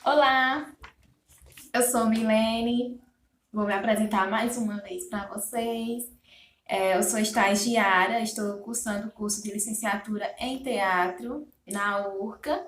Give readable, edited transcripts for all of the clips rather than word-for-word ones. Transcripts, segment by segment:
Olá, eu sou Milene, vou me apresentar mais uma vez para vocês. Eu sou estagiária, estou cursando o curso de licenciatura em teatro na URCA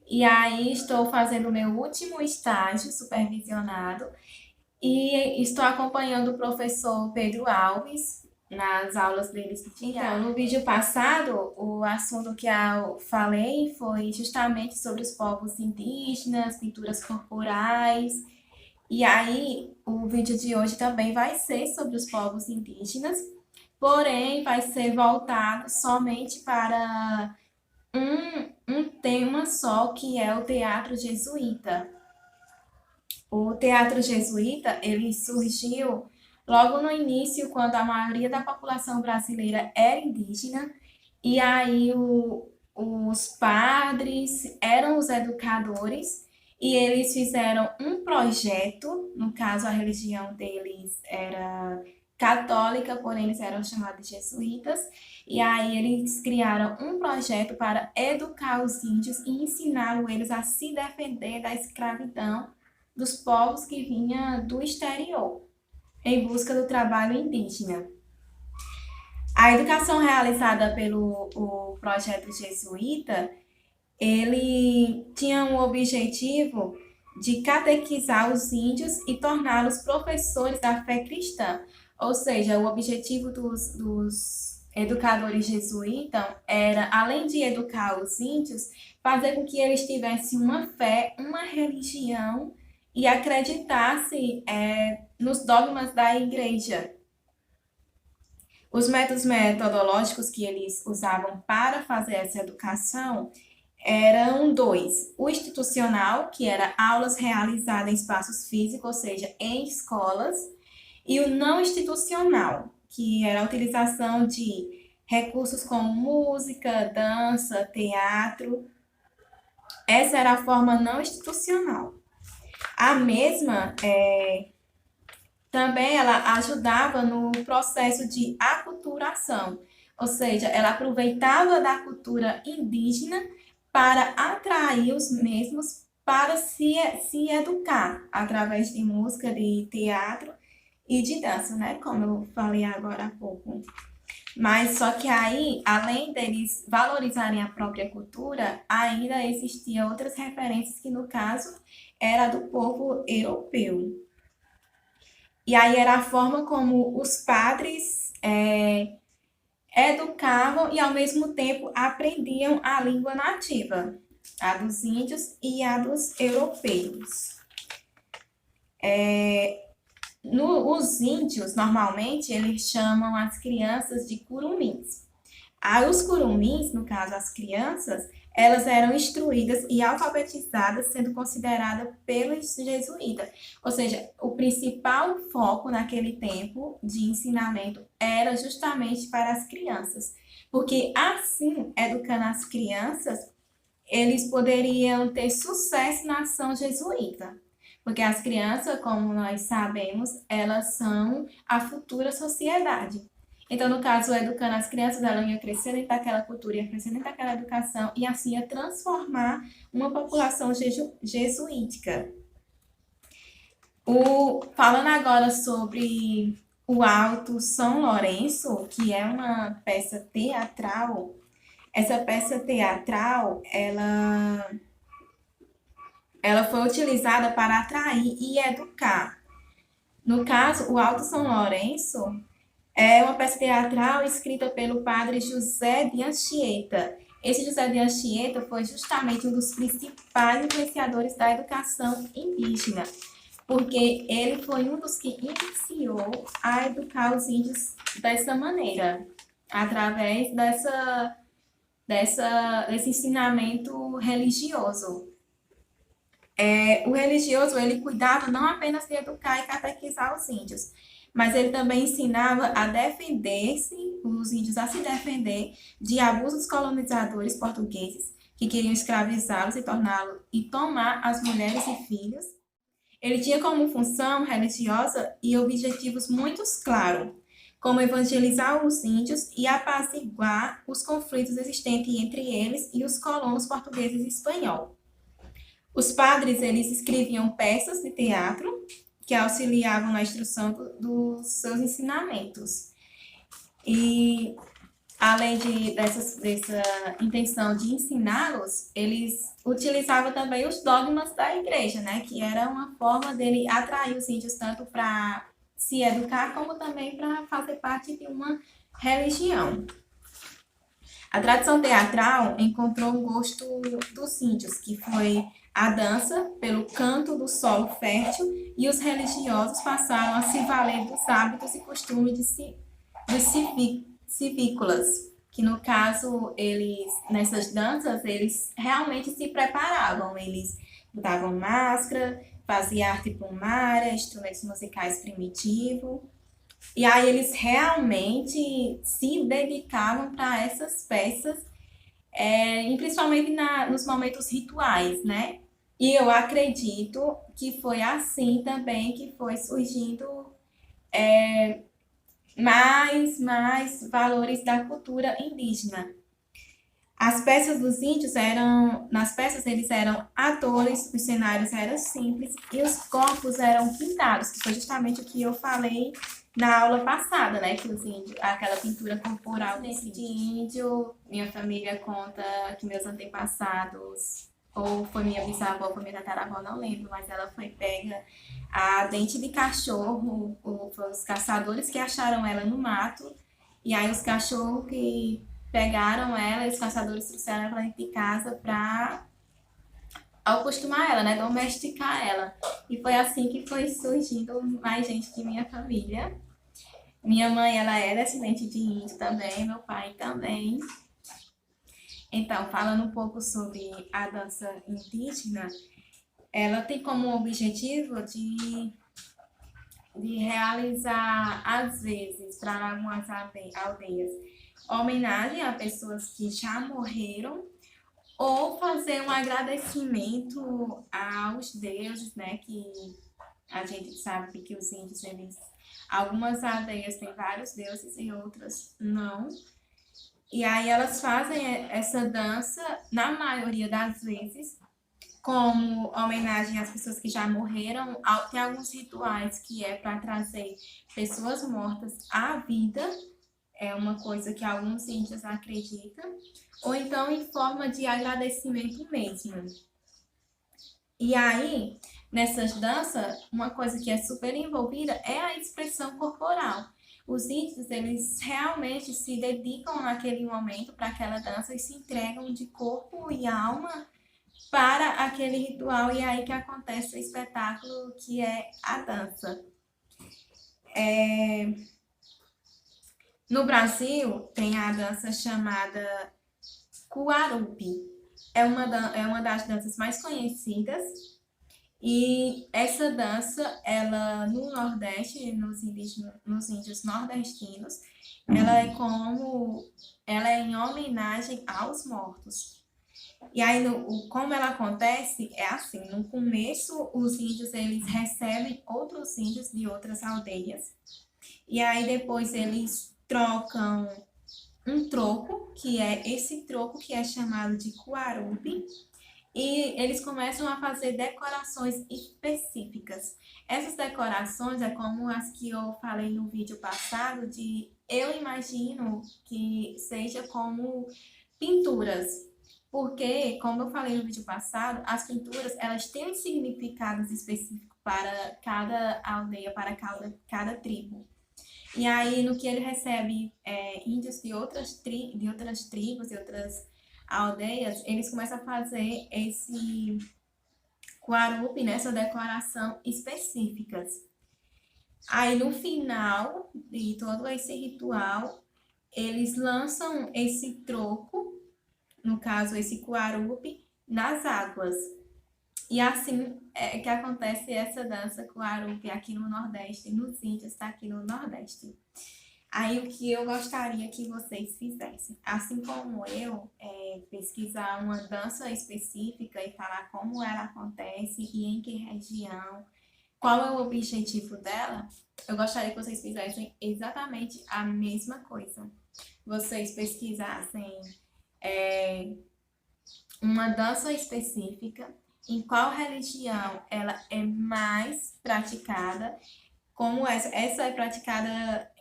e aí estou fazendo o meu último estágio supervisionado e estou acompanhando o professor Pedro Alves nas aulas deles de teatro. Então, no vídeo passado, o assunto que eu falei foi justamente sobre os povos indígenas, pinturas corporais. E aí, o vídeo de hoje também vai ser sobre os povos indígenas, porém vai ser voltado somente para um tema só, que é o teatro jesuíta. O teatro jesuíta, ele surgiu logo no início, quando a maioria da população brasileira era indígena, e aí os padres eram os educadores, e eles fizeram um projeto, no caso a religião deles era católica, porém eles eram chamados de jesuítas, e aí eles criaram um projeto para educar os índios e ensiná-los eles a se defender da escravidão dos povos que vinham do exterior, em busca do trabalho indígena. A educação realizada pelo o projeto jesuíta, ele tinha um objetivo de catequizar os índios e torná-los professores da fé cristã. Ou seja, o objetivo dos educadores jesuítas era, além de educar os índios, fazer com que eles tivessem uma fé, uma religião e acreditassem nos dogmas da igreja. Os métodos metodológicos que eles usavam para fazer essa educação eram dois: o institucional, que era aulas realizadas em espaços físicos, ou seja, em escolas, e o não institucional, que era a utilização de recursos como música, dança, teatro. Essa era a forma não institucional. A mesma também ela ajudava no processo de aculturação, ou seja, ela aproveitava da cultura indígena para atrair os mesmos para se educar através de música, de teatro e de dança, né? Como eu falei agora há pouco. Mas só que aí, além deles valorizarem a própria cultura, ainda existiam outras referências que, no caso, era do povo europeu. E aí era a forma como os padres educavam e, ao mesmo tempo, aprendiam a língua nativa, a dos índios e a dos europeus. Os índios, normalmente, eles chamam as crianças de curumins. Aí os curumins, no caso as crianças, elas eram instruídas e alfabetizadas, sendo consideradas pelos jesuítas. Ou seja, o principal foco naquele tempo de ensinamento era justamente para as crianças. Porque assim, educando as crianças, eles poderiam ter sucesso na ação jesuíta. Porque as crianças, como nós sabemos, elas são a futura sociedade. Então, no caso, educando as crianças, ela ia crescer dentro daquela cultura, ia crescer dentro daquela educação e assim ia transformar uma população jesuítica. Falando agora sobre o Alto São Lourenço, que é uma peça teatral, essa peça teatral, ela foi utilizada para atrair e educar. No caso, o Alto São Lourenço é uma peça teatral escrita pelo padre José de Anchieta. Esse José de Anchieta foi justamente um dos principais influenciadores da educação indígena, porque ele foi um dos que iniciou a educar os índios dessa maneira, através desse ensinamento religioso. O religioso, ele cuidava não apenas de educar e catequizar os índios, mas ele também ensinava a defender-se, os índios a se defender de abusos colonizadores portugueses que queriam escravizá-los e torná-los e tomar as mulheres e filhos. Ele tinha como função religiosa e objetivos muito claros, como evangelizar os índios e apaziguar os conflitos existentes entre eles e os colonos portugueses e espanhóis. Os padres, eles escreviam peças de teatro que auxiliavam na instrução dos seus ensinamentos. E além dessa intenção de ensiná-los, eles utilizavam também os dogmas da igreja, né? Que era uma forma dele atrair os índios tanto para se educar como também para fazer parte de uma religião. A tradição teatral encontrou o gosto dos índios, que foi a dança pelo canto do solo fértil, e os religiosos passaram a se valer dos hábitos e costumes dos civícolas, que no caso, nessas danças, eles realmente se preparavam, eles botavam máscara, faziam arte plumária, instrumentos musicais primitivos, e aí eles realmente se dedicavam para essas peças, e principalmente nos momentos rituais, né? E eu acredito que foi assim também que foi surgindo mais valores da cultura indígena. As peças dos índios nas peças eles eram atores, os cenários eram simples e os corpos eram pintados, que foi justamente o que eu falei na aula passada, né? Que os índios, aquela pintura corporal de índio, minha família conta que meus antepassados, ou foi minha bisavó, ou foi minha tataravó, não lembro, mas ela foi pega a dente de cachorro, foi os caçadores que acharam ela no mato, e aí os cachorros que pegaram ela e os caçadores trouxeram ela dentro de casa para acostumar ela, né? Domesticar ela. E foi assim que foi surgindo mais gente de minha família. Minha mãe, ela é descendente de índio também, meu pai também. Então, falando um pouco sobre a dança indígena, ela tem como objetivo de realizar, às vezes, para algumas aldeias, homenagem a pessoas que já morreram ou fazer um agradecimento aos deuses, né? Que a gente sabe que os índios, algumas aldeias têm vários deuses e outras não. E aí elas fazem essa dança, na maioria das vezes, como homenagem às pessoas que já morreram. Tem alguns rituais que é para trazer pessoas mortas à vida, é uma coisa que alguns índios acreditam, ou então em forma de agradecimento mesmo. E aí, nessas danças, uma coisa que é super envolvida é a expressão corporal. Os índios, eles realmente se dedicam naquele momento para aquela dança e se entregam de corpo e alma para aquele ritual, e é aí que acontece o espetáculo que é a dança. No Brasil, tem a dança chamada Cuarupi. É uma das danças mais conhecidas. E essa dança, ela no Nordeste, nos índios nordestinos, ela é em homenagem aos mortos. E aí, como ela acontece, é assim, no começo, os índios, eles recebem outros índios de outras aldeias. E aí, depois, eles trocam um troco, que é esse troco que é chamado de cuarupi, e eles começam a fazer decorações específicas. Essas decorações é como as que eu falei no vídeo passado, eu imagino que seja como pinturas. Porque, como eu falei no vídeo passado, as pinturas, elas têm significados específicos para cada aldeia, para cada tribo. E aí, no que ele recebe índios de outras tribos, de outras aldeias, eles começam a fazer esse Guarupi, nessa decoração específicas. Aí, no final de todo esse ritual, eles lançam esse troco, no caso, esse Guarupi, nas águas. E assim é que acontece essa dança Guarupi aqui no Nordeste, nos índios, tá aqui no Nordeste. Aí o que eu gostaria que vocês fizessem, assim como eu, pesquisar uma dança específica e falar como ela acontece e em que região, qual é o objetivo dela, eu gostaria que vocês fizessem exatamente a mesma coisa. Vocês pesquisassem uma dança específica em qual religião ela é mais praticada, como essa é praticada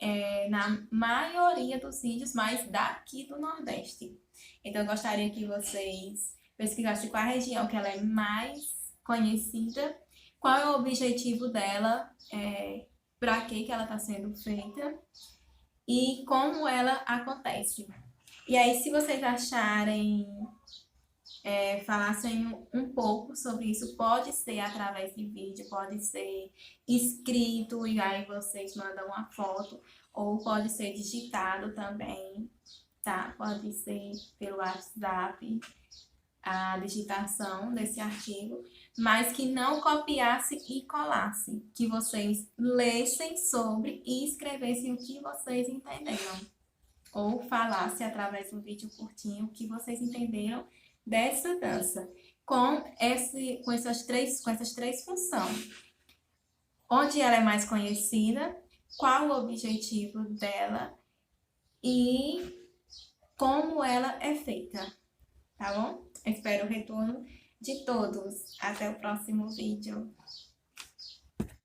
na maioria dos índios, mas daqui do Nordeste. Então, eu gostaria que vocês pesquisassem qual a região que ela é mais conhecida, qual é o objetivo dela, para que ela está sendo feita e como ela acontece. E aí, se vocês acharem, falassem um pouco sobre isso, pode ser através de vídeo, pode ser escrito e aí vocês mandam uma foto, ou pode ser digitado também, tá? Pode ser pelo WhatsApp, a digitação desse artigo, mas que não copiasse e colasse, que vocês lessem sobre e escrevessem o que vocês entenderam, ou falasse através de um vídeo curtinho o que vocês entenderam dessa dança, com essas três funções. Onde ela é mais conhecida, qual o objetivo dela e como ela é feita, tá bom? Espero o retorno de todos. Até o próximo vídeo.